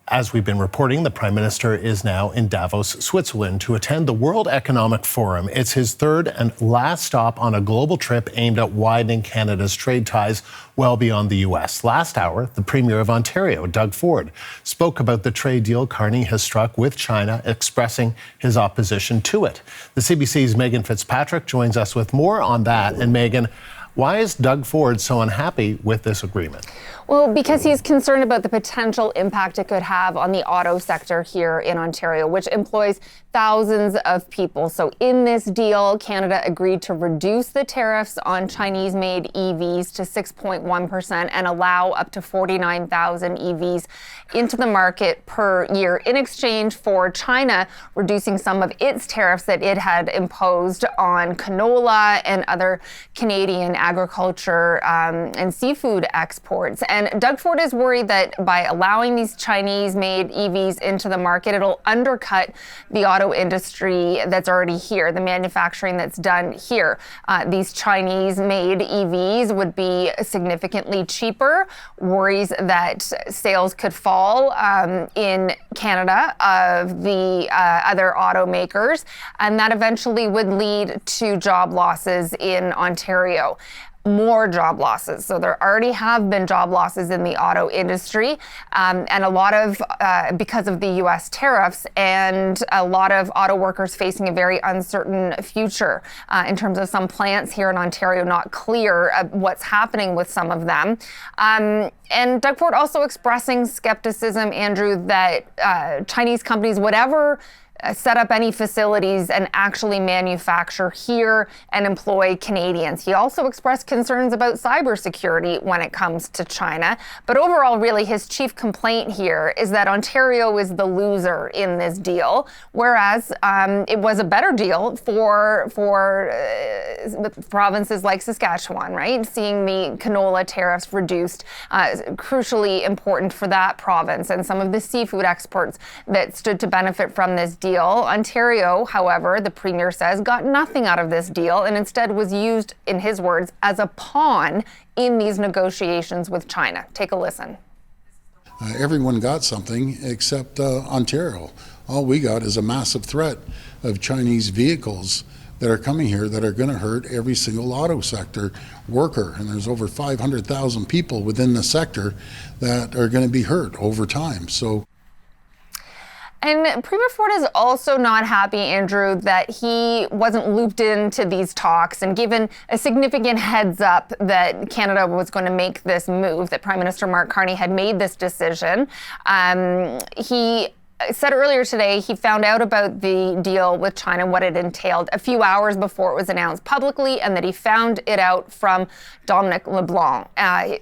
As we've been reporting, the Prime Minister is now in Davos, Switzerland, to attend the World Economic Forum. It's his third and last stop on a global trip aimed at widening Canada's trade ties well beyond the U.S. Last hour, the Premier of Ontario, Doug Ford, spoke about the trade deal Carney has struck with China, expressing his opposition to it. The CBC's Megan Fitzpatrick joins us with more on that. And Megan, why is Doug Ford so unhappy with this agreement? Well, because he's concerned about the potential impact it could have on the auto sector here in Ontario, which employs thousands of people. So in this deal, Canada agreed to reduce the tariffs on Chinese-made EVs to 6.1% and allow up to 49,000 EVs into the market per year in exchange for China reducing some of its tariffs that it had imposed on canola and other Canadian agriculture and seafood exports. And Doug Ford is worried that by allowing these Chinese-made EVs into the market, it'll undercut the auto industry that's already here, the manufacturing that's done here. These Chinese-made EVs would be significantly cheaper, worries that sales could fall in Canada of the other automakers, and that eventually would lead to job losses in Ontario. More job losses. So there already have been job losses in the auto industry, and a lot of because of the U.S. tariffs, and a lot of auto workers facing a very uncertain future in terms of some plants here in Ontario not clear what's happening with some of them. And Doug Ford also expressing skepticism, Andrew, that Chinese companies would ever set up any facilities and actually manufacture here and employ Canadians. He also expressed concerns about cybersecurity when it comes to China. But overall, really, his chief complaint here is that Ontario is the loser in this deal, whereas it was a better deal for provinces like Saskatchewan, right? Seeing the canola tariffs reduced, crucially important for that province and some of the seafood exports that stood to benefit from this deal. Ontario, however, the Premier says, got nothing out of this deal and instead was used, in his words, as a pawn in these negotiations with China. Take a listen. Everyone got something except Ontario. All we got is a massive threat of Chinese vehicles that are coming here that are going to hurt every single auto sector worker. And there's over 500,000 people within the sector that are going to be hurt over time. And Premier Ford is also not happy, Andrew, that he wasn't looped into these talks and given a significant heads up that Canada was going to make this move, that Prime Minister Mark Carney had made this decision. He said earlier today he found out about the deal with China, what it entailed, a few hours before it was announced publicly, and that he found it out from Dominic LeBlanc.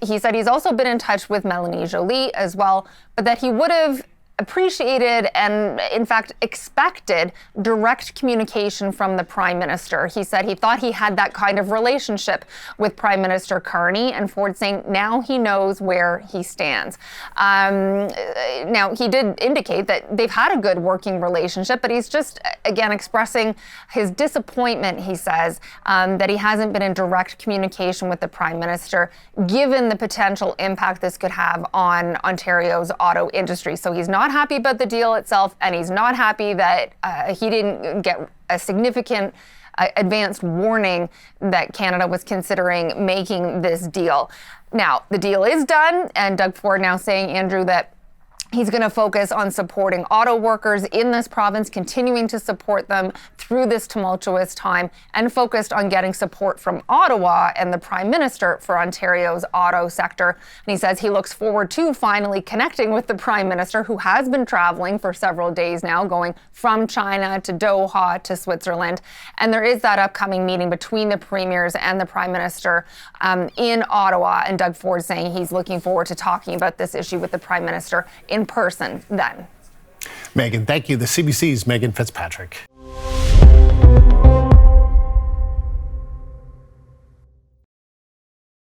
He said he's also been in touch with Melanie Joly as well, but that he would have appreciated and, in fact, expected direct communication from the Prime Minister. He said he thought he had that kind of relationship with Prime Minister Carney, and Ford saying now he knows where he stands. Now, he did indicate that they've had a good working relationship, but he's just, again, expressing his disappointment, he says, that he hasn't been in direct communication with the Prime Minister, given the potential impact this could have on Ontario's auto industry. So he's not happy about the deal itself, and he's not happy that he didn't get a significant advanced warning that Canada was considering making this deal. Now, the deal is done, and Doug Ford now saying, Andrew, that he's going to focus on supporting auto workers in this province, continuing to support them through this tumultuous time, and focused on getting support from Ottawa and the Prime Minister for Ontario's auto sector. And he says he looks forward to finally connecting with the Prime Minister, who has been traveling for several days now, going from China to Doha to Switzerland. And there is that upcoming meeting between the Premiers and the Prime Minister in Ottawa. And Doug Ford saying he's looking forward to talking about this issue with the Prime Minister in person then. Megan, thank you. The CBC's Megan Fitzpatrick.